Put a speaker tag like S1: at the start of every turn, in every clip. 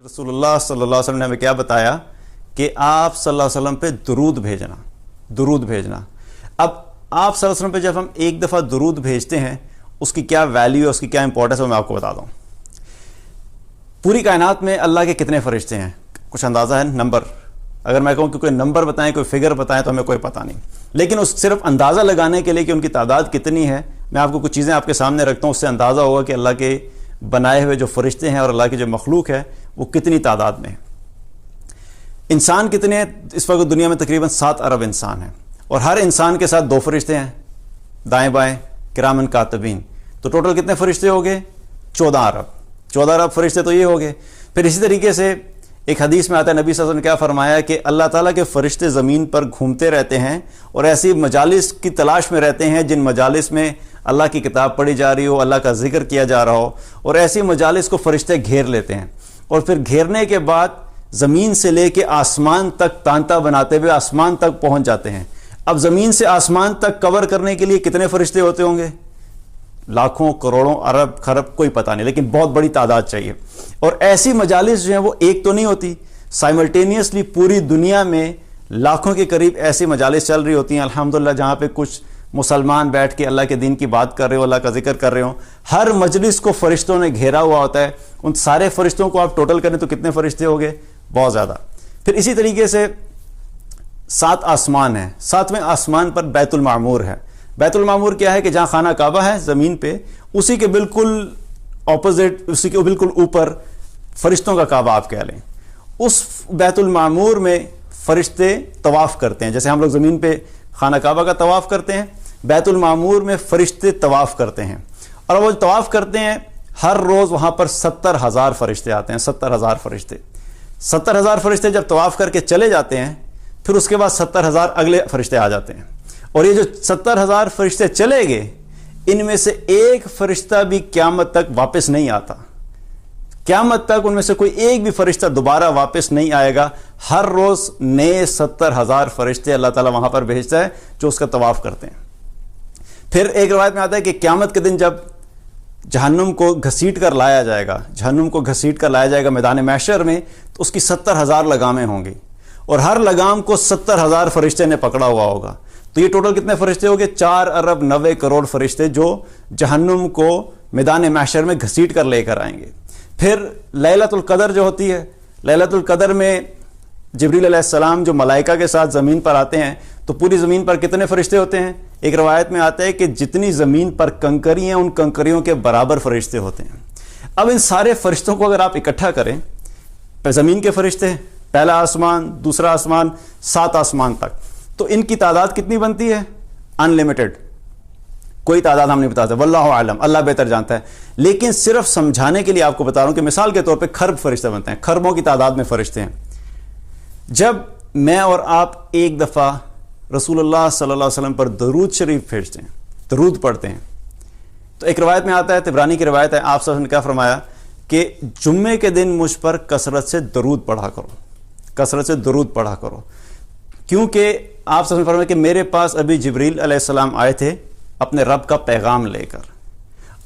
S1: रसूलुल्लाह सल्लल्लाहु अलैहि वसल्लम ने हमें क्या बताया कि आप सल्लल्लाहु अलैहि वसल्लम पे दुरूद भेजना। अब आप सल्लल्लाहु अलैहि वसल्लम पे जब हम एक दफ़ा दुरूद भेजते हैं उसकी क्या वैल्यू है, उसकी क्या इंपॉर्टेंस है, मैं आपको बता दूँ। पूरी कायनात में अल्लाह के कितने फरिश्ते हैं, कुछ अंदाज़ा है? नंबर अगर मैं कहूँ कि कोई नंबर बताएं, कोई फिगर बताएं तो हमें कोई पता नहीं, लेकिन उस सिर्फ अंदाज़ा लगाने के लिए कि उनकी तादाद कितनी है, मैं आपको कुछ चीज़ें आपके सामने रखता हूँ। उससे अंदाज़ा होगा कि अल्लाह के बनाए हुए जो फरिश्ते हैं और अल्लाह की जो मखलूक है वो कितनी तादाद में है। इंसान कितने हैं इस वक्त दुनिया में? तकरीबन 7 अरब इंसान हैं और हर इंसान के साथ 2 फरिश्ते हैं, दाएं बाएं, किरामन कातिबीन। तो टोटल कितने फरिश्ते हो गए? 14 अरब फरिश्ते तो ये हो गए। फिर इसी तरीके से एक हदीस में आता है, नबी सल्लल्लाहु अलैहि वसल्लम ने क्या फरमाया कि अल्लाह ताला के फरिश्ते ज़मीन पर घूमते रहते हैं और ऐसी मजालिस की तलाश में रहते हैं जिन मजालिस में अल्लाह की किताब पढ़ी जा रही हो, अल्लाह का जिक्र किया जा रहा हो, और ऐसी मजालिस को फरिश्ते घेर लेते हैं और फिर घेरने के बाद ज़मीन से लेके आसमान तक तांता बनाते हुए आसमान तक पहुंच जाते हैं। अब ज़मीन से आसमान तक कवर करने के लिए कितने फरिश्ते होते होंगे? लाखों, करोड़ों, अरब, खरब, कोई पता नहीं, लेकिन बहुत बड़ी तादाद चाहिए। और ऐसी मजालिस जो हैं वो एक तो नहीं होती, साइमल्टेनियसली पूरी दुनिया में लाखों के करीब ऐसी मजालिस चल रही होती हैं अल्हम्दुलिल्लाह, जहाँ पे कुछ मुसलमान बैठ के अल्लाह के दीन की बात कर रहे हो, अल्लाह का जिक्र कर रहे हो। हर मजलिस को फरिश्तों ने घेरा हुआ होता है। उन सारे फरिश्तों को आप टोटल करें तो कितने फरिश्ते हो गए? बहुत ज़्यादा। फिर इसी तरीके से 7 आसमान हैं। 7वें आसमान पर बैतुल मामूर है। बैतुल मामूर क्या है कि जहाँ खाना काबा है ज़मीन पे, उसी के बिल्कुल ऑपोजिट, उसी के बिल्कुल ऊपर फरिश्तों का काबा आप कह लें। उस बैतुल मामूर में फरिश्ते तवाफ़ करते हैं, जैसे हम लोग ज़मीन पे खाना काबा का तवाफ़ करते हैं, बैतुल मामूर में फरिश्ते तवाफ़ करते हैं। और वो तवाफ़ करते हैं, हर रोज़ वहाँ पर 70,000 फरिश्ते आते हैं। 70,000 फरिश्ते जब तवाफ़ करके चले जाते हैं, फिर उसके बाद 70,000 अगले फरिश्ते आ जाते हैं। और ये जो 70,000 फरिश्ते चले गए, इनमें से एक फरिश्ता भी क़यामत तक वापस नहीं आता। क़यामत तक उनमें से कोई एक भी फरिश्ता दोबारा वापस नहीं आएगा। हर रोज़ नए 70,000 फरिश्ते अल्लाह ताला वहाँ पर भेजता है जो उसका तवाफ़ करते हैं। फिर एक रवायत में आता है कि क़यामत के दिन जब जहन्नुम को घसीट कर लाया जाएगा मैदान महशर में, तो उसकी 70,000 लगामें होंगी और हर लगाम को 70,000 फरिश्ते ने पकड़ा हुआ होगा। तो ये टोटल कितने फरिश्ते हो गए? 4 अरब 90 करोड़ फरिश्ते जो जहन्नुम को मैदान महशर में घसीट कर लेकर आएंगे। फिर लैलतुल कदर जो होती है, लैलतुल कदर में जिब्रील अलैहिस्सलाम जो मलाइका के साथ ज़मीन पर आते हैं, तो पूरी ज़मीन पर कितने फरिश्ते होते हैं? एक रवायत में आता है कि जितनी ज़मीन पर कंकरी हैं, उन कंकरियों के बराबर फरिश्ते होते हैं। अब इन सारे फरिश्तों को अगर आप इकट्ठा करें, ज़मीन के फरिश्ते, पहला आसमान, दूसरा आसमान, 7 आसमान तक, तो इनकी तादाद कितनी बनती है? अनलिमिटेड। कोई तादाद हम नहीं बताते, वल्लाहु आलम, अल्लाह बेहतर जानता है। लेकिन सिर्फ समझाने के लिए आपको बता रहा हूं कि मिसाल के तौर पे खरब फरिश्ते बनते हैं, खरबों की तादाद में फरिश्ते हैं। जब मैं और आप एक दफ़ा रसूलुल्लाह सल्लल्लाहु अलैहि वसल्लम पर दरूद शरीफ भेजते हैं, दरूद पढ़ते हैं, तो एक रवायत में आता है, तिबरानी की रवायत है, आप सब ने क्या फरमाया कि जुम्मे के दिन मुझ पर कसरत से दरूद पढ़ा करो, क्योंकि आप सब ने फरमाया कि मेरे पास अभी जिब्रील अलैहिस्सलाम आए थे अपने रब का पैगाम लेकर,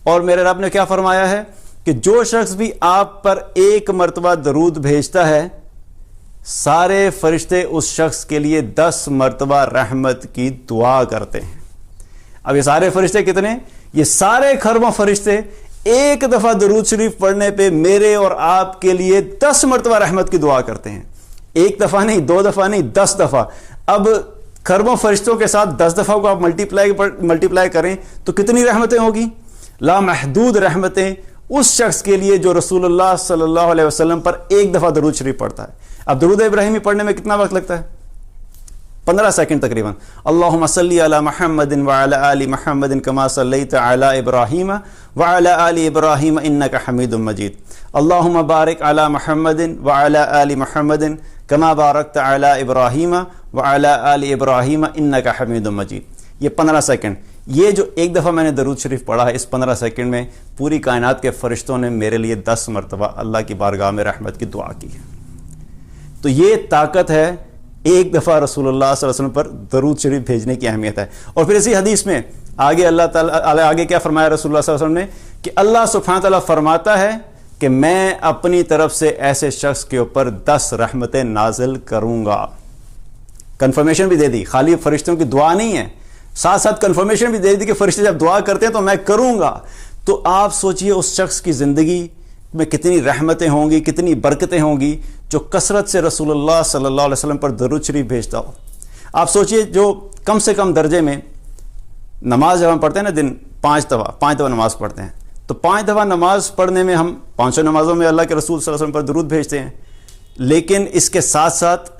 S1: और मेरे रब ने क्या फरमाया है कि जो शख्स भी आप पर एक मरतबा दरूद भेजता है, सारे फरिश्ते उस शख्स के लिए 10 मरतबा रहमत की दुआ करते हैं। अब ये सारे फरिश्ते कितने? ये सारे खरबों फरिश्ते एक दफ़ा दरूद शरीफ पढ़ने पे मेरे और आपके लिए 10 मरतबा रहमत की दुआ करते हैं। एक दफ़ा नहीं, 2 दफ़ा नहीं, 10 दफ़ा। अब खरबों फरिश्तों के साथ 10 दफ़ा को आप मल्टीप्लाई करें तो कितनी रहमतें होगी? लामहदूद रहमतें उस शख्स के लिए जो रसूलुल्लाह सल्लल्लाहु अलैहि वसल्लम पर एक दफ़ा दरूद शरीफ पढ़ता है। अब दरूद इब्राहिमी पढ़ने में कितना वक्त लगता है? 15 सेकंड तकरीबन। अल्लाहुम्मा सल्ली अला मुहम्मदिन व अला आलि मुहम्मदिन कमा सल्लैता अला इब्राहीम व अला आलि इब्राहीम इन्नका हमीदुम मजीद। अल्लाहुम्मा बारिक अला मुहम्मदिन व अला आलि मुहम्मदिन कमा बारकता अला इब्राहीम व अला आलि इब्राहीम इन्नका हमीदुम मजीद। ये 15 सेकंड, ये जो एक दफ़ा मैंने दरूद शरीफ पढ़ा है, इस 15 सेकंड में पूरी कायनात के फरिश्तों ने मेरे लिए 10 मरतबा अल्लाह की बारगाह में रहमत की दुआ की है। तो ये ताकत है एक दफ़ा रसूलुल्लाह सल्लल्लाहु अलैहि वसल्लम पर दरूद शरीफ भेजने की अहमियत है। और फिर इसी हदीस में आगे अल्लाह ताला आगे क्या फरमाया रसूलुल्लाह सल्लल्लाहु अलैहि वसल्लम ने कि अल्लाह सुब्हानहू तआला फरमाता है کہ میں اپنی طرف سے ایسے شخص کے اوپر 10 رحمتیں نازل کروں گا. کنفرمیشن بھی دے دی, خالی فرشتوں کی دعا نہیں ہے, ساتھ ساتھ کنفرمیشن بھی دے دی کہ فرشتے جب دعا کرتے ہیں تو میں کروں گا. تو آپ سوچئے اس شخص کی زندگی میں کتنی رحمتیں ہوں گی, کتنی برکتیں ہوں گی جو کثرت سے رسول اللہ صلی اللہ علیہ وسلم پر درود شریف بھیجتا ہو. آپ سوچئے جو کم سے کم درجے میں نماز جب ہم پڑھتے ہیں نا, دن 5 دفعہ نماز پڑھتے ہیں, تو 5 دفعہ نماز پڑھنے میں ہم 5 نمازوں میں اللہ کے رسول صلی اللہ علیہ وسلم پر درود بھیجتے ہیں. لیکن اس کے ساتھ ساتھ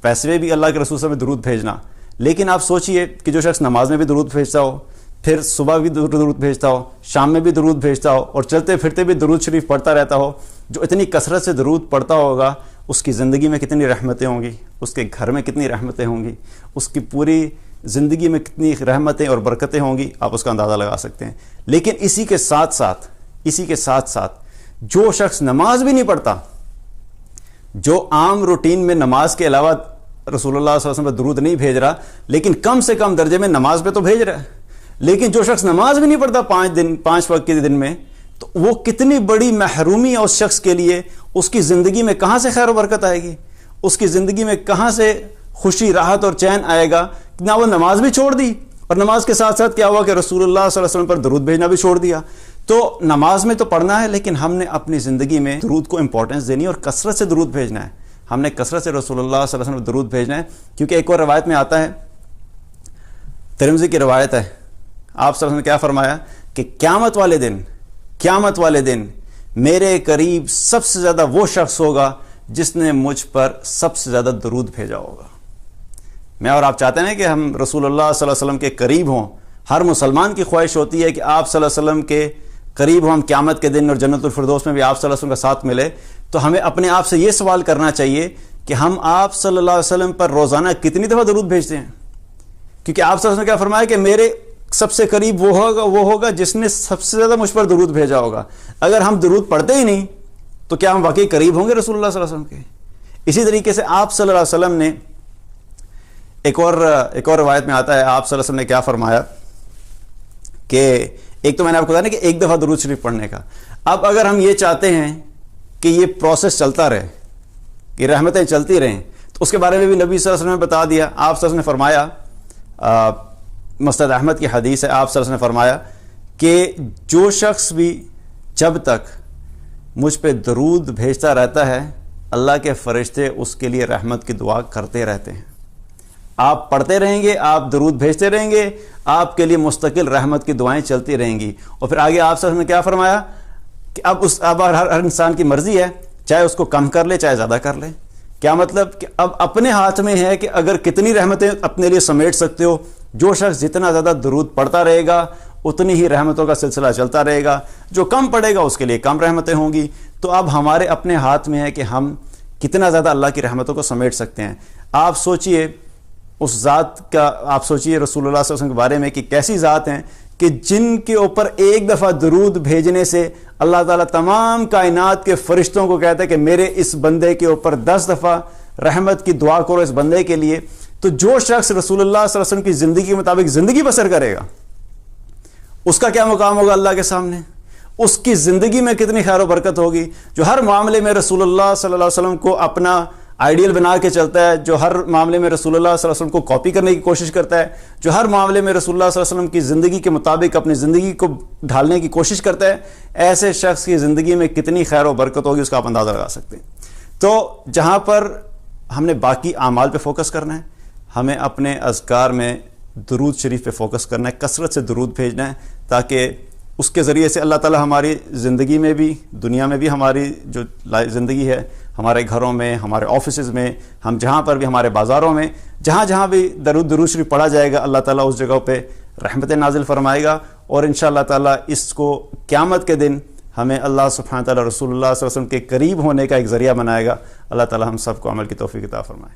S1: ویسے بھی اللہ کے رسول صلی اللہ علیہ وسلم درود بھیجنا. لیکن آپ سوچئے کہ جو شخص نماز میں بھی درود بھیجتا ہو, پھر صبح بھی درود بھیجتا ہو, شام میں بھی درود بھیجتا ہو, اور چلتے پھرتے بھی درود شریف پڑھتا رہتا ہو, جو اتنی کثرت سے درود پڑھتا ہوگا, اس کی زندگی میں کتنی رحمتیں ہوں گی, اس کے گھر میں کتنی رحمتیں ہوں گی, اس کی پوری زندگی میں کتنی رحمتیں اور برکتیں ہوں گی, آپ اس کا اندازہ لگا سکتے ہیں. لیکن اسی کے ساتھ ساتھ جو شخص نماز بھی نہیں پڑھتا, جو عام روٹین میں نماز کے علاوہ رسول اللہ صلی اللہ علیہ وسلم پر درود نہیں بھیج رہا, لیکن کم سے کم درجے میں نماز پہ تو بھیج رہا ہے, لیکن جو شخص نماز بھی نہیں پڑھتا 5 وقت کے دن میں, تو وہ کتنی بڑی محرومی ہے اس شخص کے لیے. اس کی زندگی میں کہاں سے خیر و برکت آئے گی, اس کی زندگی میں کہاں سے خوشی, راحت اور چین آئے گا. نہ وہ نماز بھی چھوڑ دی, اور نماز کے ساتھ ساتھ کیا ہوا کہ رسول اللہ صلی اللہ علیہ وسلم پر درود بھیجنا بھی چھوڑ دیا. تو نماز میں تو پڑھنا ہے, لیکن ہم نے اپنی زندگی میں درود کو امپورٹنس دینی ہے اور کثرت سے درود بھیجنا ہے. ہم نے کثرت سے رسول اللہ صلی اللہ علیہ وسلم پر درود بھیجنا ہے. کیونکہ ایک اور روایت میں آتا ہے, ترمذی کی روایت ہے, آپ صلی اللہ علیہ وسلم نے کیا فرمایا کہ قیامت والے دن میرے قریب سب سے زیادہ وہ شخص ہوگا جس نے مجھ پر سب سے زیادہ درود بھیجا ہوگا. میں اور آپ چاہتے ہیں کہ ہم رسول اللہ صلی اللہ علیہ وسلم کے قریب ہوں. ہر مسلمان کی خواہش ہوتی ہے کہ آپ صلی اللہ علیہ وسلم کے قریب ہوں, ہم قیامت کے دن اور جنت الفردوس میں بھی آپ صلی اللہ علیہ وسلم کا ساتھ ملے. تو ہمیں اپنے آپ سے یہ سوال کرنا چاہیے کہ ہم آپ صلی اللہ علیہ وسلم پر روزانہ کتنی دفعہ درود بھیجتے ہیں. کیونکہ آپ صلی اللہ علیہ وسلم نے کیا فرمایا کہ میرے سب سے قریب وہ ہوگا جس نے سب سے زیادہ مجھ پر درود بھیجا ہوگا. اگر ہم درود پڑھتے ہی نہیں تو کیا ہم واقعی قریب ہوں گے رسول اللہ صلی اللہ علیہ وسلم کے؟ اسی طریقے سے آپ صلی اللہ علیہ وسلم نے ایک اور روایت میں آتا ہے, آپ صلی اللہ علیہ وسلم نے کیا فرمایا کہ ایک تو میں نے آپ کو بتایا نا کہ ایک دفعہ درود شریف پڑھنے کا. اب اگر ہم یہ چاہتے ہیں کہ یہ پروسیس چلتا رہے, کہ رحمتیں چلتی رہیں, تو اس کے بارے میں بھی نبی صلی اللہ علیہ وسلم نے بتا دیا. آپ صلی اللہ علیہ وسلم نے فرمایا, مسند احمد کی حدیث ہے, آپ صلی اللہ علیہ وسلم نے فرمایا کہ جو شخص بھی جب تک مجھ پہ درود بھیجتا رہتا ہے, اللہ کے فرشتے اس کے لیے رحمت کی دعا کرتے رہتے ہیں. آپ پڑھتے رہیں گے, آپ درود بھیجتے رہیں گے, آپ کے لیے مستقل رحمت کی دعائیں چلتی رہیں گی. اور پھر آگے آپ صلی اللہ علیہ وسلم نے کیا فرمایا کہ اب ہر انسان کی مرضی ہے, چاہے اس کو کم کر لے چاہے زیادہ کر لے. کیا مطلب کہ اب اپنے ہاتھ میں ہے کہ اگر کتنی رحمتیں اپنے لیے سمیٹ سکتے ہو. جو شخص جتنا زیادہ درود پڑھتا رہے گا اتنی ہی رحمتوں کا سلسلہ چلتا رہے گا. جو کم پڑھے گا اس کے لیے کم رحمتیں ہوں گی. تو اب ہمارے اپنے ہاتھ میں ہے کہ ہم کتنا زیادہ اللہ کی رحمتوں کو سمیٹ سکتے ہیں. آپ سوچئے اس ذات کا, آپ سوچئے رسول اللہ صلی اللہ علیہ وسلم کے بارے میں کہ کیسی ذات ہیں کہ جن کے اوپر ایک دفعہ درود بھیجنے سے اللہ تعالیٰ تمام کائنات کے فرشتوں کو کہتا ہے کہ میرے اس بندے کے اوپر 10 دفعہ رحمت کی دعا کرو اس بندے کے لیے. تو جو شخص رسول اللہ صلی اللہ علیہ وسلم کی زندگی کے مطابق زندگی بسر کرے گا, اس کا کیا مقام ہوگا اللہ کے سامنے, اس کی زندگی میں کتنی خیر و برکت ہوگی. جو ہر معاملے میں رسول اللہ صلی اللہ علیہ وسلم کو اپنا آئیڈیل بنا کے چلتا ہے, جو ہر معاملے میں رسول اللہ صلی اللہ علیہ وسلم کو کاپی کرنے کی کوشش کرتا ہے, جو ہر معاملے میں رسول اللہ صلی اللہ علیہ وسلم کی زندگی کے مطابق اپنی زندگی کو ڈھالنے کی کوشش کرتا ہے, ایسے شخص کی زندگی میں کتنی خیر و برکت ہوگی اس کا آپ اندازہ لگا سکتے ہیں. تو جہاں پر ہم نے باقی اعمال پہ فوکس کرنا ہے, ہمیں اپنے اذکار میں درود شریف پہ فوکس کرنا ہے, کثرت سے درود بھیجنا ہے, تاکہ اس کے ذریعے سے اللہ تعالیٰ ہماری زندگی میں بھی, دنیا میں بھی, ہماری جو زندگی ہے, ہمارے گھروں میں, ہمارے آفیسز میں, ہم جہاں پر بھی, ہمارے بازاروں میں, جہاں بھی درود شریف پڑھا جائے گا, اللہ تعالیٰ اس جگہ پہ رحمت نازل فرمائے گا. اور انشاءاللہ تعالیٰ اس کو قیامت کے دن ہمیں اللہ سبحانہ تعالیٰ رسول اللہ صلی اللہ علیہ وسلم کے قریب ہونے کا ایک ذریعہ بنائے گا. اللہ تعالیٰ ہم سب کو عمل کی توفیق عطا فرمائے.